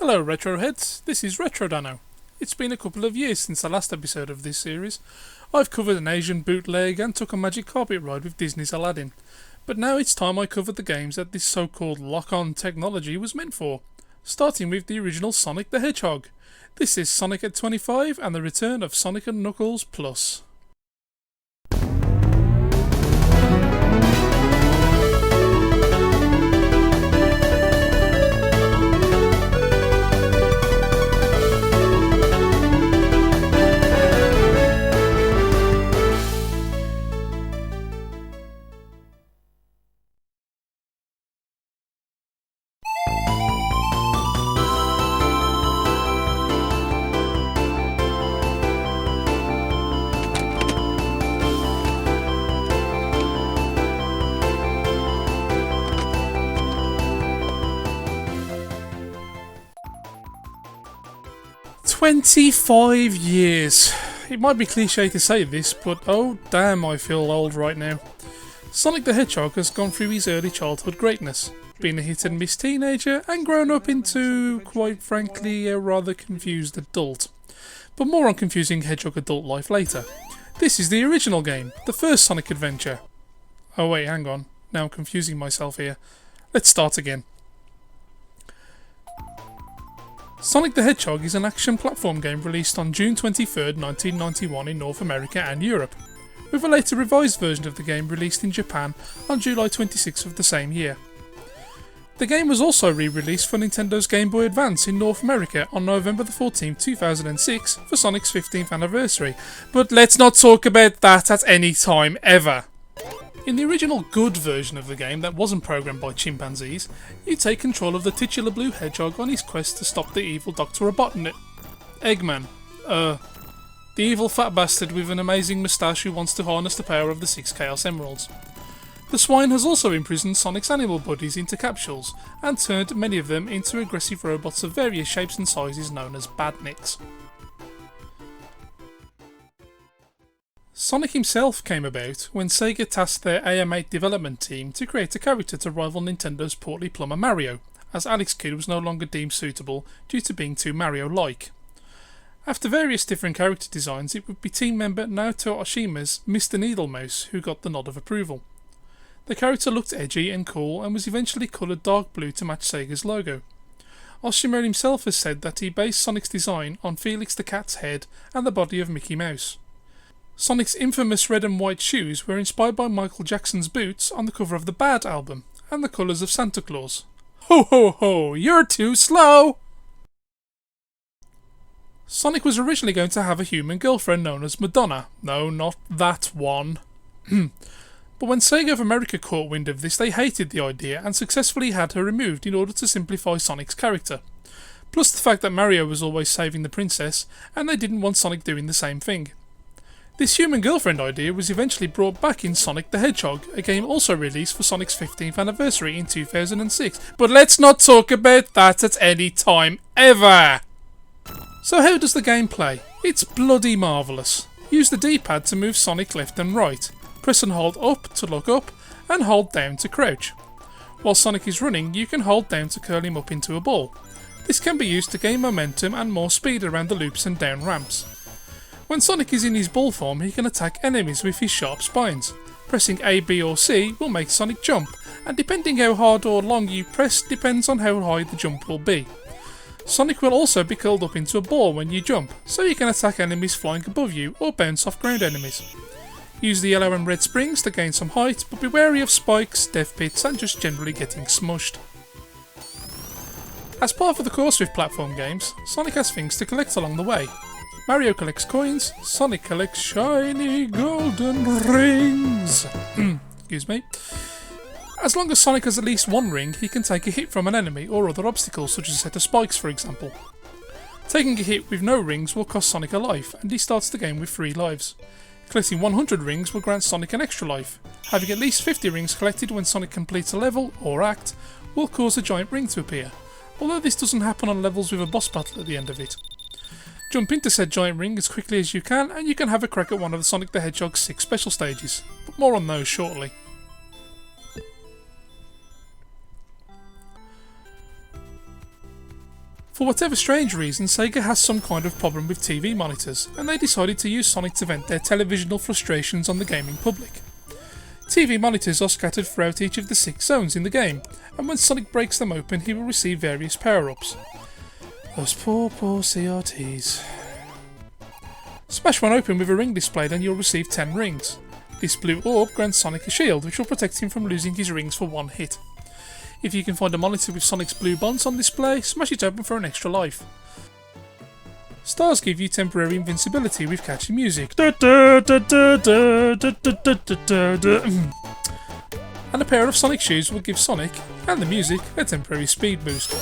Hello Retroheads, this is RetroDanno. It's been a couple of years since the last episode of this series. I've covered an Asian bootleg and took a magic carpet ride with Disney's Aladdin. But now it's time I covered the games that this so-called lock-on technology was meant for, starting with the original Sonic the Hedgehog. This is Sonic at 25 and the return of Sonic & Knuckles Plus. 25 years. It might be cliche to say this, but oh damn I feel old right now. Sonic the Hedgehog has gone through his early childhood greatness, been a hit and miss teenager and grown up into, quite frankly, a rather confused adult. But more on confusing Hedgehog adult life later. This is the original game, the first Sonic adventure. Oh wait, hang on, now I'm confusing myself here. Let's start again. Sonic the Hedgehog is an action platform game released on June 23rd, 1991 in North America and Europe, with a later revised version of the game released in Japan on July 26th of the same year. The game was also re-released for Nintendo's Game Boy Advance in North America on November 14, 2006 for Sonic's 15th anniversary, but let's not talk about that at any time ever. In the original good version of the game that wasn't programmed by chimpanzees, you take control of the titular blue hedgehog on his quest to stop the evil Dr. Robotnik. Eggman. The evil fat bastard with an amazing moustache who wants to harness the power of the 6 Chaos Emeralds. The swine has also imprisoned Sonic's animal buddies into capsules, and turned many of them into aggressive robots of various shapes and sizes known as badniks. Sonic himself came about when Sega tasked their AM8 development team to create a character to rival Nintendo's portly plumber Mario, as Alex Kidd was no longer deemed suitable due to being too Mario-like. After various different character designs, it would be team member Naoto Oshima's Mr. Needlemouse who got the nod of approval. The character looked edgy and cool and was eventually coloured dark blue to match Sega's logo. Oshima himself has said that he based Sonic's design on Felix the Cat's head and the body of Mickey Mouse. Sonic's infamous red and white shoes were inspired by Michael Jackson's boots on the cover of the Bad album, and the colours of Santa Claus. Ho ho ho, you're too slow! Sonic was originally going to have a human girlfriend known as Madonna. No, not that one. But when Sega of America caught wind of this, they hated the idea and successfully had her removed in order to simplify Sonic's character. Plus the fact that Mario was always saving the princess, and they didn't want Sonic doing the same thing. This human girlfriend idea was eventually brought back in Sonic the Hedgehog, a game also released for Sonic's 15th anniversary in 2006, but let's not talk about that at any time ever! So how does the game play? It's bloody marvellous. Use the D-pad to move Sonic left and right, press and hold up to look up, and hold down to crouch. While Sonic is running, you can hold down to curl him up into a ball. This can be used to gain momentum and more speed around the loops and down ramps. When Sonic is in his ball form, he can attack enemies with his sharp spines. Pressing A, B or C will make Sonic jump, and depending how hard or long you press depends on how high the jump will be. Sonic will also be curled up into a ball when you jump, so you can attack enemies flying above you or bounce off ground enemies. Use the yellow and red springs to gain some height, but be wary of spikes, death pits and just generally getting smushed. As part of the course with platform games, Sonic has things to collect along the way. Mario collects coins, Sonic collects shiny golden rings. Excuse me. As long as Sonic has at least one ring, he can take a hit from an enemy or other obstacles such as a set of spikes for example. Taking a hit with no rings will cost Sonic a life, and he starts the game with 3 lives. Collecting 100 rings will grant Sonic an extra life. Having at least 50 rings collected when Sonic completes a level, or act, will cause a giant ring to appear, although this doesn't happen on levels with a boss battle at the end of it. Jump into said giant ring as quickly as you can and you can have a crack at one of the Sonic the Hedgehog's 6 special stages, but more on those shortly. For whatever strange reason, Sega has some kind of problem with TV monitors, and they decided to use Sonic to vent their televisional frustrations on the gaming public. TV monitors are scattered throughout each of the 6 zones in the game, and when Sonic breaks them open he will receive various power-ups. Those poor CRTs. Smash one open with a ring displayed and you'll receive 10 rings. This blue orb grants Sonic a shield which will protect him from losing his rings for 1 hit. If you can find a monitor with Sonic's blue bonds on display, smash it open for an extra life. Stars give you temporary invincibility with catchy music. And a pair of Sonic shoes will give Sonic, and the music, a temporary speed boost.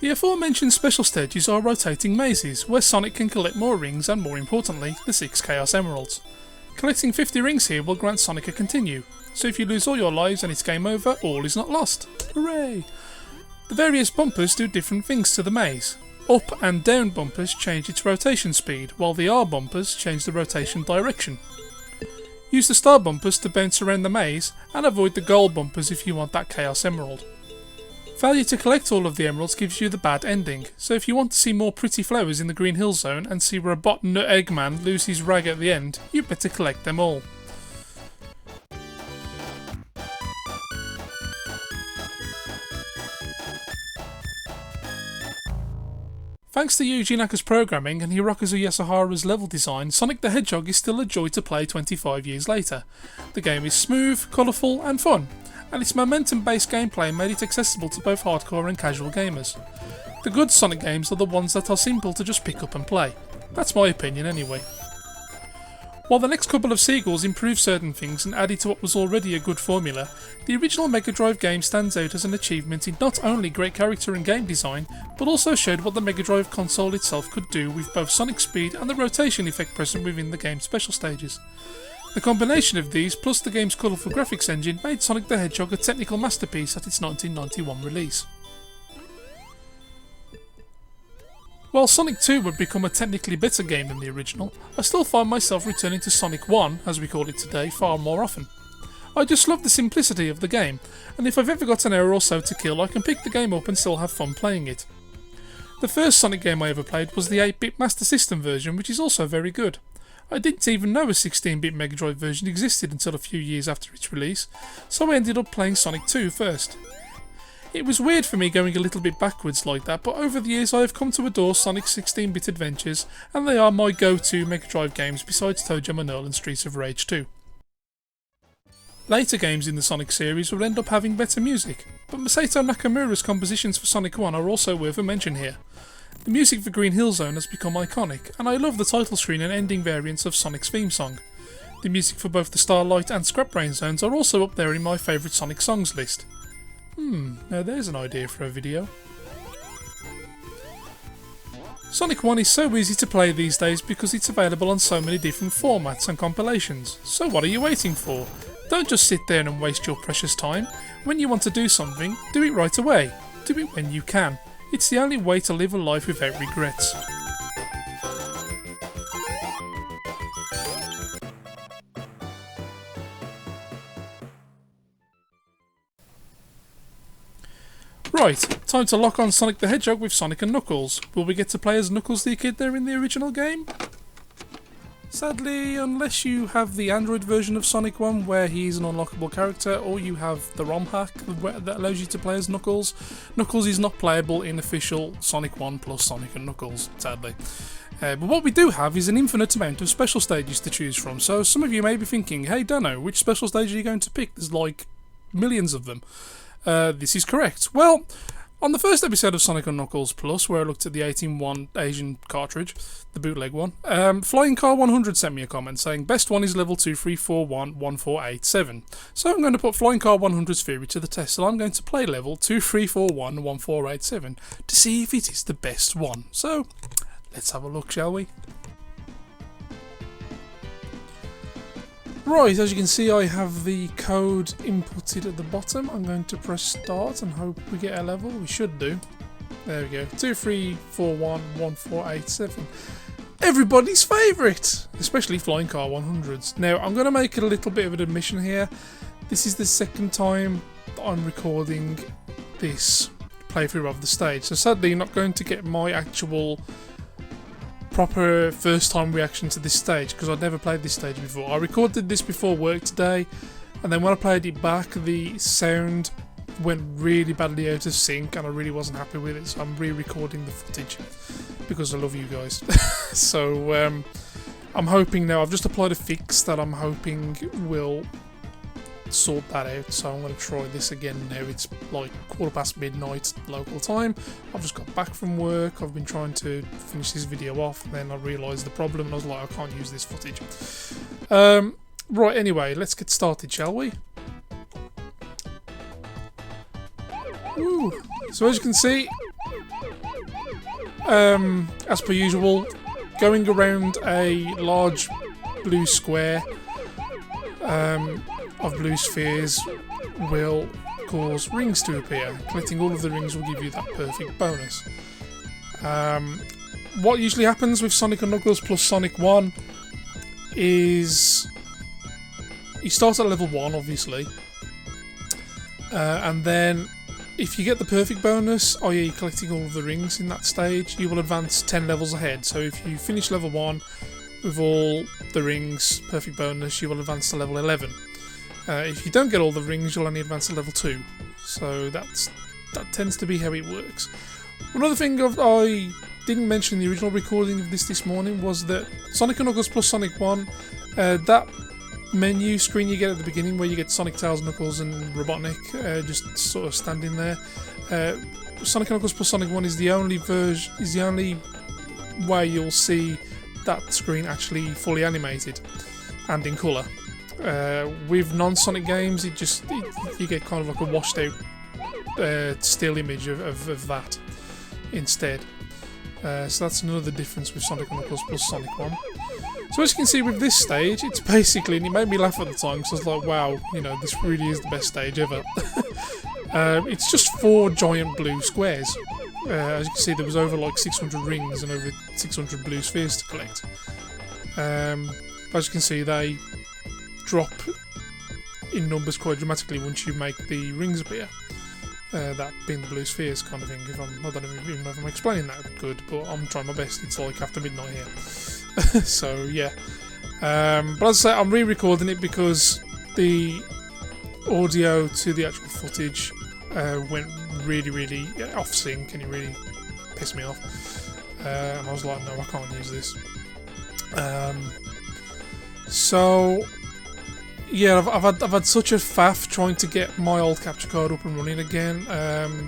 The aforementioned special stages are rotating mazes, where Sonic can collect more rings and, more importantly, the 6 Chaos Emeralds. Collecting 50 rings here will grant Sonic a continue, so if you lose all your lives and it's game over, all is not lost. Hooray! The various bumpers do different things to the maze. Up and down bumpers change its rotation speed, while the R bumpers change the rotation direction. Use the star bumpers to bounce around the maze, and avoid the gold bumpers if you want that Chaos Emerald. Failure to collect all of the emeralds gives you the bad ending, so if you want to see more pretty flowers in the Green Hill Zone and see Robot Nut Eggman lose his rag at the end, you better collect them all. Thanks to Yuji Naka's programming and Hirokazu Yasuhara's level design, Sonic the Hedgehog is still a joy to play 25 years later. The game is smooth, colourful and fun, and its momentum-based gameplay made it accessible to both hardcore and casual gamers. The good Sonic games are the ones that are simple to just pick up and play. That's my opinion anyway. While the next couple of sequels improved certain things and added to what was already a good formula, the original Mega Drive game stands out as an achievement in not only great character and game design, but also showed what the Mega Drive console itself could do with both Sonic speed and the rotation effect present within the game's special stages. The combination of these, plus the game's colourful graphics engine, made Sonic the Hedgehog a technical masterpiece at its 1991 release. While Sonic 2 would become a technically better game than the original, I still find myself returning to Sonic 1, as we call it today, far more often. I just love the simplicity of the game, and if I've ever got an hour or so to kill, I can pick the game up and still have fun playing it. The first Sonic game I ever played was the 8-bit Master System version, which is also very good. I didn't even know a 16-bit Mega Drive version existed until a few years after its release, so I ended up playing Sonic 2 first. It was weird for me going a little bit backwards like that, but over the years I have come to adore Sonic's 16-bit adventures, and they are my go-to Mega Drive games besides ToeJam & Earl and Streets of Rage 2. Later games in the Sonic series will end up having better music, but Masato Nakamura's compositions for Sonic 1 are also worth a mention here. The music for Green Hill Zone has become iconic, and I love the title screen and ending variants of Sonic's theme song. The music for both the Starlight and Scrap Brain zones are also up there in my favourite Sonic songs list. Now there's an idea for a video. Sonic 1 is so easy to play these days because it's available on so many different formats and compilations, so what are you waiting for? Don't just sit there and waste your precious time. When you want to do something, do it right away. Do it when you can. It's the only way to live a life without regrets. Right, time to lock on Sonic the Hedgehog with Sonic and Knuckles. Will we get to play as Knuckles the kid there in the original game? Sadly, unless you have the Android version of Sonic 1 where he's an unlockable character, or you have the ROM hack that allows you to play as Knuckles, Knuckles is not playable in official Sonic 1 plus Sonic and Knuckles, sadly. But what we do have is an infinite amount of special stages to choose from, so some of you may be thinking, hey Danno, which special stage are you going to pick? There's like millions of them. This is correct. Well, on the first episode of Sonic & Knuckles Plus, where I looked at the 18-1 Asian cartridge, the bootleg one, Flying Car 100 sent me a comment saying, best one is level 23411487. So I'm going to put Flying Car 100's theory to the test, and I'm going to play level 23411487 to see if it is the best one. So, let's have a look, shall we? Right, as you can see, I have the code inputted at the bottom. I'm going to press start and hope we get a level. We should do. There we go. 23411487. Everybody's favourite, especially Flying Car 100s. Now, I'm going to make a little bit of an admission here. This is the second time that I'm recording this playthrough of the stage. So sadly, you're not going to get my actual proper first time reaction to this stage because I'd never played this stage before. I recorded this before work today, and then when I played it back, the sound went really badly out of sync and I really wasn't happy with it, so I'm re-recording the footage because I love you guys. So I'm hoping now, I've just applied a fix that I'm hoping will sort that out, so I'm going to try this again now. It's like midnight local time. I've just got back from work, I've been trying to finish this video off, and then I realised the problem and I was like, I can't use this footage. Right, anyway, let's get started, shall we? Woo. So as you can see, as per usual, going around a large blue square of blue spheres will cause rings to appear. Collecting all of the rings will give you that perfect bonus. What usually happens with Sonic & Knuckles plus Sonic 1 is you start at level 1, obviously, and then if you get the perfect bonus, i.e. collecting all of the rings in that stage, you will advance 10 levels ahead. So if you finish level 1 with all the rings, perfect bonus, you will advance to level 11. If you don't get all the rings, you'll only advance to level 2. So that tends to be how it works. Another thing I didn't mention in the original recording of this morning was that Sonic & Knuckles plus Sonic 1, that menu screen you get at the beginning where you get Sonic, Tails, Knuckles and Robotnik just sort of standing there. Sonic & Knuckles plus Sonic 1 is the only way you'll see that screen actually fully animated and in colour. With non-Sonic games, you get kind of like a washed out still image of that instead. So that's another difference with Sonic & Knuckles plus Sonic 1. So as you can see with this stage, it's basically, and it made me laugh at the time because I was like, wow, you know, this really is the best stage ever. It's just 4 giant blue squares. As you can see, there was over like 600 rings and over 600 blue spheres to collect. As you can see, they drop in numbers quite dramatically once you make the rings appear. That being the blue spheres kind of thing. I don't even know if I'm explaining that good, but I'm trying my best. It's like after midnight here. So yeah. But as I say, I'm re-recording it because the audio to the actual footage went really off sync and it really pissed me off. And I was like, no, I can't use this. So yeah, I've had such a faff trying to get my old capture card up and running again.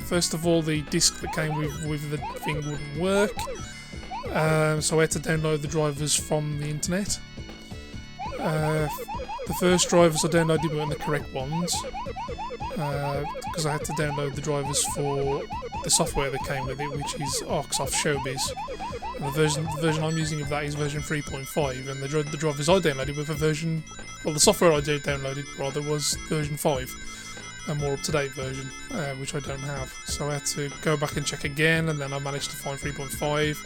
First of all, the disc that came with the thing wouldn't work, so I had to download the drivers from the internet. The first drivers I downloaded weren't the correct ones, because I had to download the drivers for the software that came with it, which is Arcsoft Showbiz. And the version I'm using of that is version 3.5, and the drivers I downloaded were for version, well, the software I downloaded rather was version 5, a more up-to-date version, which I don't have. So I had to go back and check again, and then I managed to find 3.5.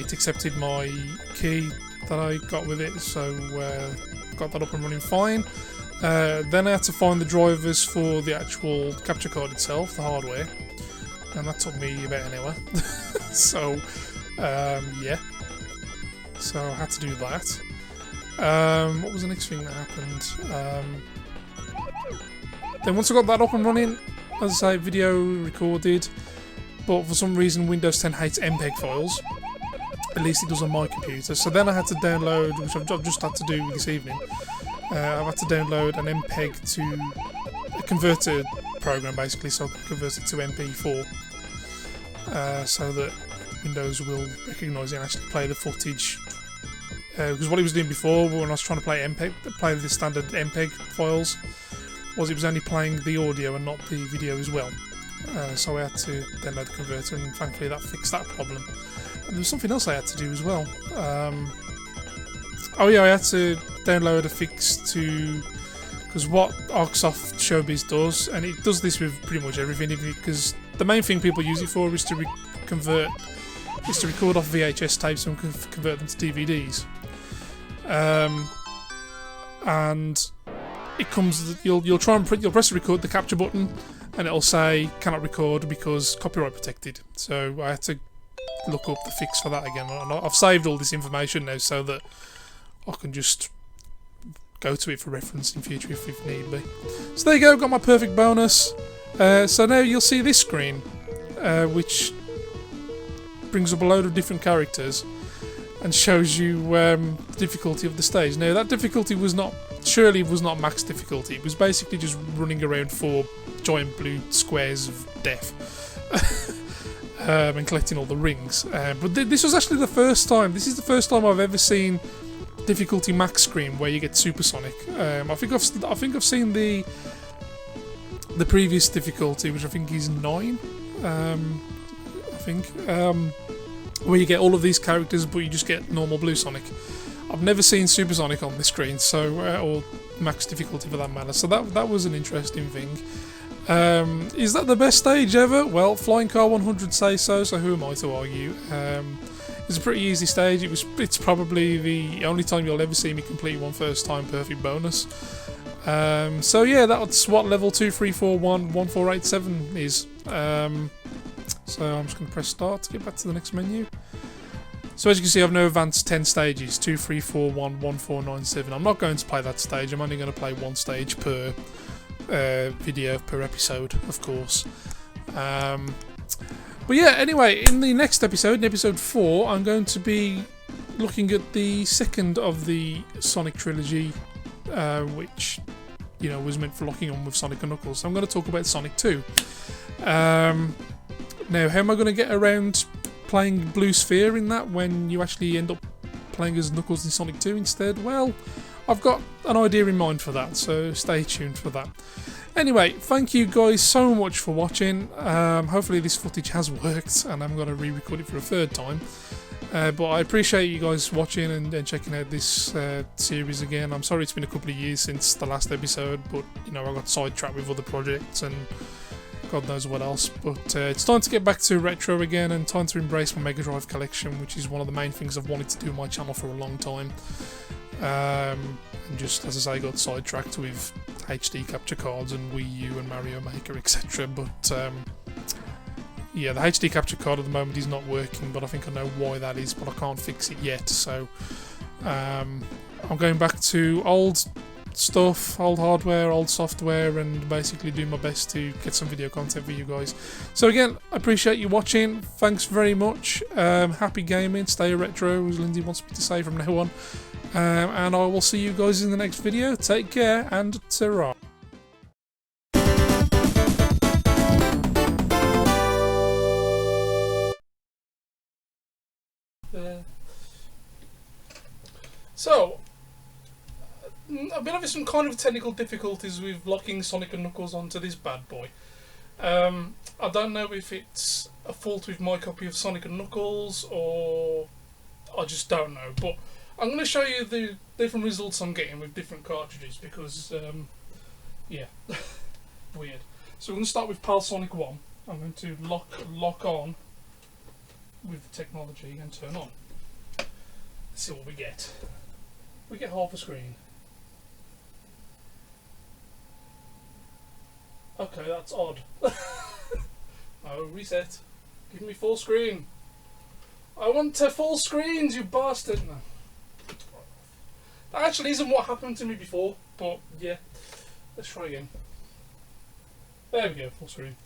It accepted my key that I got with it, so got that up and running fine. Then I had to find the drivers for the actual capture card itself, the hardware, and that took me about an hour. So yeah, so I had to do that. What was the next thing that happened? Then once I got that up and running, as I say, video recorded, but for some reason Windows 10 hates MPEG files. At least it does on my computer. So then I had to download, which I've just had to do this evening. I've had to download an MPEG to a converter program, basically, so I can convert it to MP4, so that Windows will recognise it and actually play the footage. Because what it was doing before, when I was trying to play the standard MPEG files, was it was only playing the audio and not the video as well. So I had to download the converter, and thankfully that fixed that problem. And there was something else I had to do as well. Oh yeah, I had to download a fix to, because what Arcsoft Showbiz does, and it does this with pretty much everything, because the main thing people use it for is to record off VHS tapes and convert them to DVDs. And it comes, you'll press the capture button, and it'll say cannot record because copyright protected. So I had to look up the fix for that again, and I've saved all this information now so that I can just go to it for reference in future if need be. So there you go, got my perfect bonus. So now you'll see this screen, which brings up a load of different characters and shows you the difficulty of the stage. Now that difficulty was not max difficulty. It was basically just running around 4 giant blue squares of death and collecting all the rings. But this was actually the first time. This is the first time I've ever seen difficulty max screen where you get supersonic. I think I've seen the previous difficulty, which I think is 9. Where you get all of these characters, but you just get normal blue Sonic. I've never seen supersonic on this screen, so or max difficulty for that matter. So that was an interesting thing. Is that the best stage ever? Well, Flying Car 100 say so. So who am I to argue? It's a pretty easy stage. It's probably the only time you'll ever see me complete one first time perfect bonus. So yeah, that's what level 23411487 is. So I'm just going to press start to get back to the next menu. So as you can see, I've now advanced 10 stages, 2, 3, 4, 1, 1, 4, 9, 7. I'm not going to play that stage. I'm only going to play one stage per video, per episode, of course. But yeah, anyway, in the next episode, in episode 4, I'm going to be looking at the second of the Sonic trilogy, which, you know, was meant for locking on with Sonic and Knuckles. So I'm going to talk about Sonic 2. Now, how am I going to get around playing Blue Sphere in that when you actually end up playing as Knuckles in Sonic 2 instead? Well, I've got an idea in mind for that, so stay tuned for that. Anyway, thank you guys so much for watching. Hopefully this footage has worked and I'm going to re-record it for a third time. But I appreciate you guys watching and checking out this series again. I'm sorry it's been a couple of years since the last episode, but you know, I got sidetracked with other projects and God knows what else. But it's time to get back to retro again and time to embrace my Mega Drive collection, which is one of the main things I've wanted to do on my channel for a long time. And just, as I say, got sidetracked with HD capture cards and Wii U and Mario Maker, etc. But yeah, the HD capture card at the moment is not working, but I think I know why that is, but I can't fix it yet. So I'm going back to old stuff, old hardware, old software, and basically do my best to get some video content for you guys. So again, I appreciate you watching. Thanks very much. Happy gaming, stay retro, as Lindsay wants me to say from now on. And I will see you guys in the next video. Take care and ta-ra. So, I've been having some kind of technical difficulties with locking Sonic and Knuckles onto this bad boy. I don't know if it's a fault with my copy of Sonic and Knuckles or I just don't know, but I'm going to show you the different results I'm getting with different cartridges because, yeah, weird. So we're going to start with PAL Sonic 1. I'm going to lock on with the technology and turn on. Let's see what we get. We get half a screen. Okay, that's odd. Oh, reset. Give me full screen. I want full screens, you bastard. No. That actually isn't what happened to me before, but yeah. Let's try again. There we go, full screen.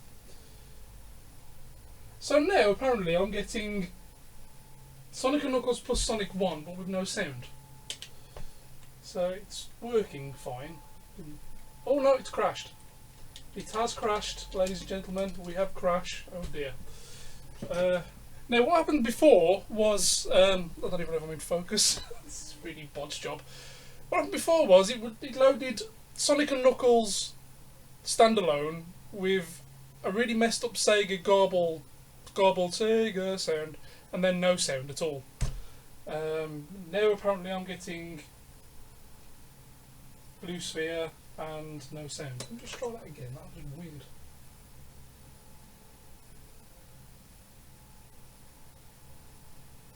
So now, apparently, I'm getting Sonic and Knuckles plus Sonic 1, but with no sound. So it's working fine. Oh no, it's crashed. It has crashed, ladies and gentlemen. We have crashed. Oh dear. Now what happened before was, I don't even know if I'm in focus. It's a really bodge job. What happened before was it loaded Sonic and Knuckles standalone with a really messed up Sega garbled Sega sound, and then no sound at all. Now apparently I'm getting blue sphere, and no sound. Let me just try that again. That was weird.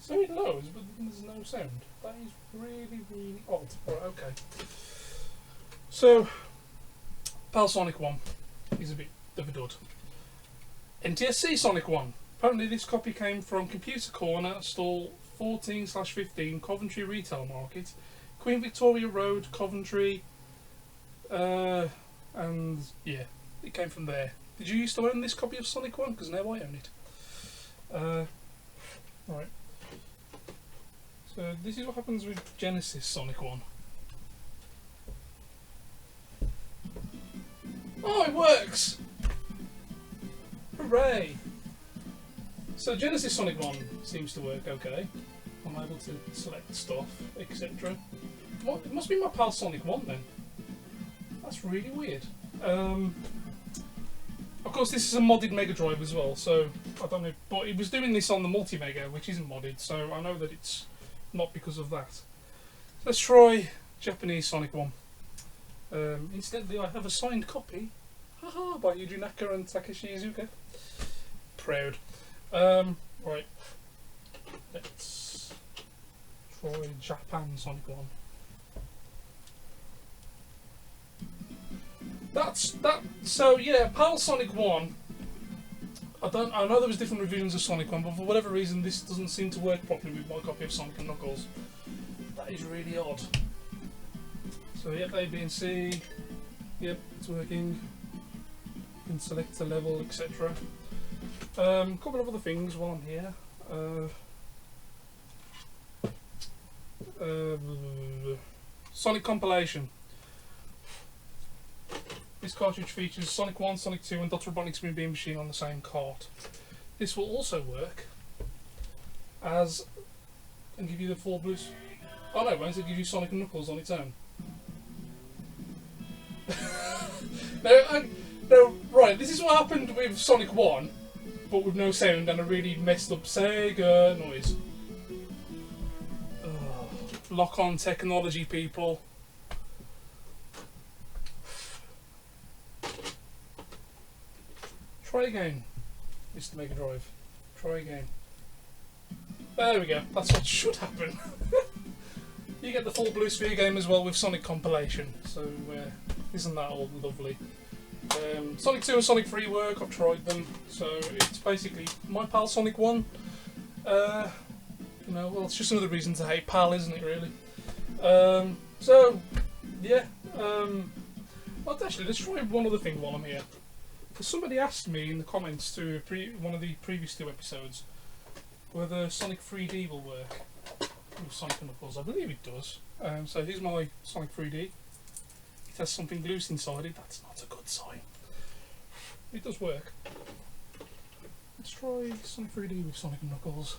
So it loads, but there's no sound. That is really, really odd. Right, okay. So, PAL Sonic 1 is a bit of a dud. NTSC Sonic 1. Apparently this copy came from Computer Corner, stall 14/15, Coventry Retail Market, Queen Victoria Road, Coventry, and yeah, it came from there. Did you used to own this copy of Sonic 1? Because now I own it. Right. So this is what happens with Genesis Sonic 1. Oh, it works! Hooray! So Genesis Sonic 1 seems to work okay. I'm able to select stuff, etc. It must be my PAL Sonic 1 then. That's really weird. Of course this is a modded Mega Drive as well, so I don't know, but it was doing this on the Multi-Mega, which isn't modded, so I know that it's not because of that. Let's try Japanese Sonic 1. Incidentally, I have a signed copy, haha, by Yuji Naka and Takeshi Iizuka. Proud. Right, let's try Japan Sonic 1. So yeah, PAL Sonic 1. I know there was different revisions of Sonic 1, but for whatever reason this doesn't seem to work properly with my copy of Sonic and Knuckles. That is really odd. So yep, A, B and C. Yep, it's working. You can select the level, etc. A couple of other things while I'm here. Sonic compilation. This cartridge features Sonic 1, Sonic 2 and Dr. Robotnik's Moonbeam Machine on the same cart. This will also work as, and give you the 4 blues. Oh no, it won't, it'll give you Sonic and Knuckles on its own. No, right, this is what happened with Sonic 1, but with no sound and a really messed up Sega noise. Lock-on technology, people. Try again, Mr. Mega Drive. Try again. There we go, that's what should happen. You get the full Blue Sphere game as well with Sonic compilation, so isn't that all lovely? Sonic 2 and Sonic 3 work, I've tried them, so it's basically my PAL Sonic 1. You know, well, it's just another reason to hate PAL, isn't it, really? So, yeah. Well, actually, let's try one other thing while I'm here. Because somebody asked me in the comments to one of the previous 2 episodes whether Sonic 3D will work with Sonic and Knuckles. I believe it does. So here's my Sonic 3D. It has something loose inside it. That's not a good sign. It does work. Let's try Sonic 3D with Sonic and Knuckles.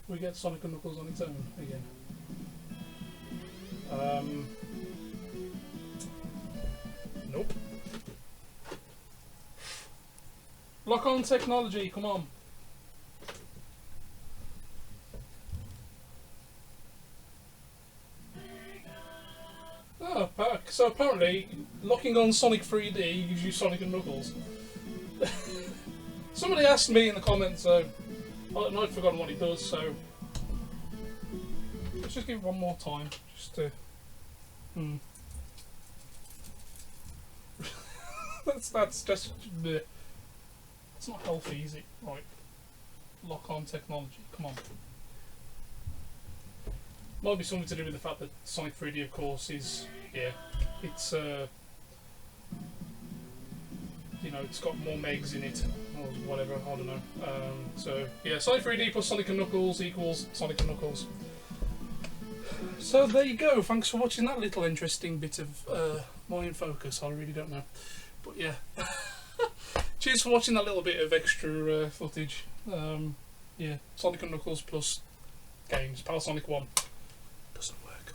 We get Sonic and Knuckles on its own again. Nope. Lock-on technology, come on. Oh, so apparently, locking on Sonic 3D gives you Sonic and Knuckles. Somebody asked me in the comments, so I'd forgotten what it does, so let's just give it one more time, just to... that's just... It's not healthy, is it? Right. Lock-on technology, come on. Might be something to do with the fact that Sonic 3D, of course, is... Yeah, it's... you know, it's got more megs in it, or whatever, I don't know. So, yeah, Sonic 3D plus Sonic and Knuckles equals Sonic and Knuckles. So there you go, thanks for watching that little interesting bit of my in focus, I really don't know. But yeah, cheers for watching that little bit of extra footage. Yeah, Sonic and Knuckles plus games, PAL Sonic 1. Doesn't work.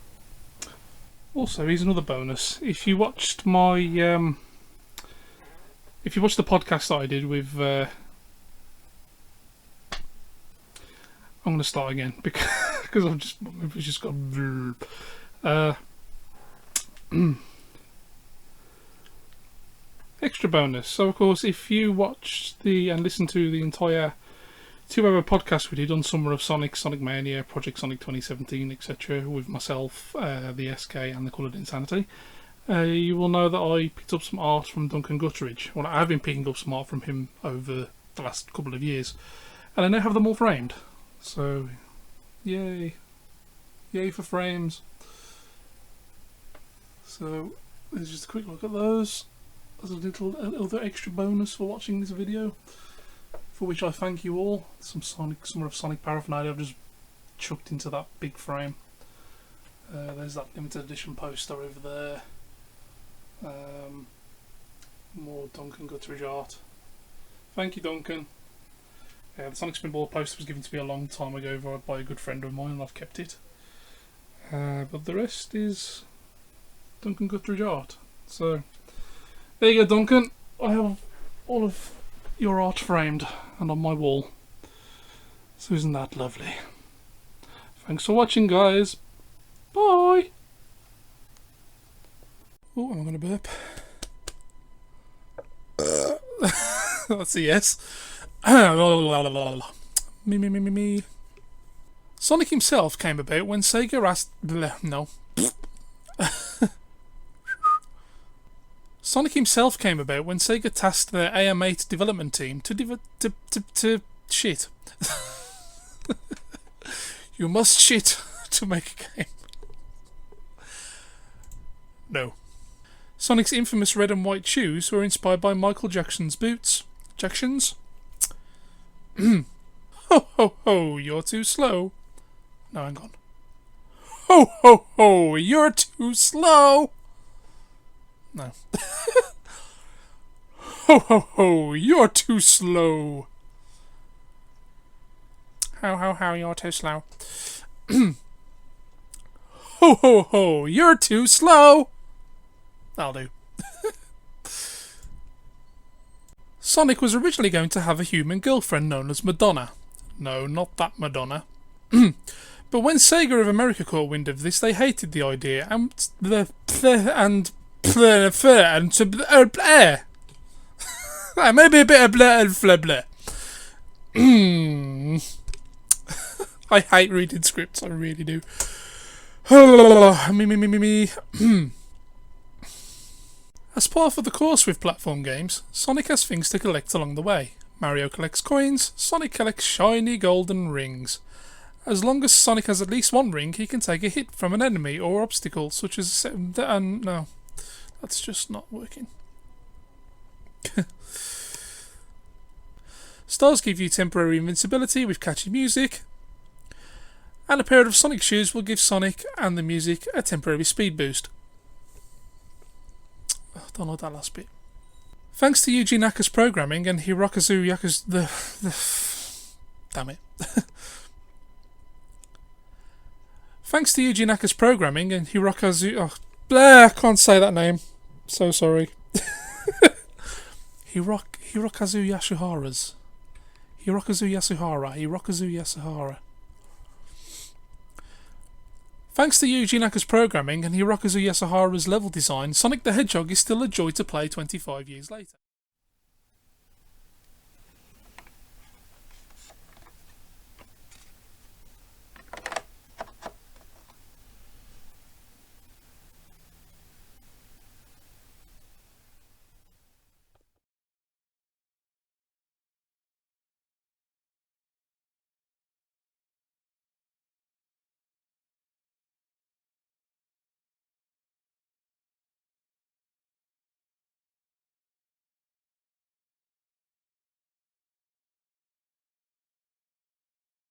Also, here's another bonus. If you watched my... if you watched the podcast that I did with... I'm going to start again because because I've just got. Extra bonus. So, of course, if you watched and listened to the entire 2-hour podcast we did on Summer of Sonic, Sonic Mania, Project Sonic 2017, etc., with myself, the SK, and the Coloured Insanity, you will know that I picked up some art from Duncan Gutteridge. Well, I've been picking up some art from him over the last couple of years, and I now have them all framed. So, yay. Yay for frames. So, there's just a quick look at those. As a little extra bonus for watching this video, for which I thank you all. Some Summer of Sonic paraphernalia I've just chucked into that big frame. There's that limited edition poster over there. More Duncan Gutteridge art. Thank you, Duncan. The Sonic Spinball poster was given to me a long time ago by a good friend of mine, and I've kept it. But the rest is Duncan Gutteridge art. So. There you go, Duncan. I have all of your art framed and on my wall. So isn't that lovely? Thanks for watching, guys. Bye! Oh, am I going to burp? That's a yes. Me. Sonic himself came about when Sega asked... No. Sonic himself came about when Sega tasked their AM8 development team to shit. You must shit to make a game. No. Sonic's infamous red and white shoes were inspired by Michael Jackson's boots. Jackson's? Ho ho ho, you're too slow. No, hang on. Ho ho ho, you're too slow. No. Ho ho ho, you're too slow. How, you're too slow. Ho ho ho, you're too slow. That'll do. Sonic was originally going to have a human girlfriend known as Madonna. No, not that Madonna. But when Sega of America caught wind of this, they hated the idea and maybe a bit of blah and blah blah. I hate reading scripts, I really do. Me. As part of the course with platform games, Sonic has things to collect along the way. Mario collects coins, Sonic collects shiny golden rings. As long as Sonic has at least one ring, he can take a hit from an enemy or obstacle, such as no, that's just not working. Stars give you temporary invincibility with catchy music, and a pair of Sonic shoes will give Sonic and the music a temporary speed boost. I don't know that last bit. Thanks to Yuji Naka's programming and Hirokazu Yaku's damn it. Thanks to Yuji Naka's programming and Hirokazu... I can't say that name. So sorry. Hirokazu Yasuhara's. Hirokazu Yasuhara. Thanks to Yuji Naka's programming and Hirokazu Yasuhara's level design, Sonic the Hedgehog is still a joy to play 25 years later.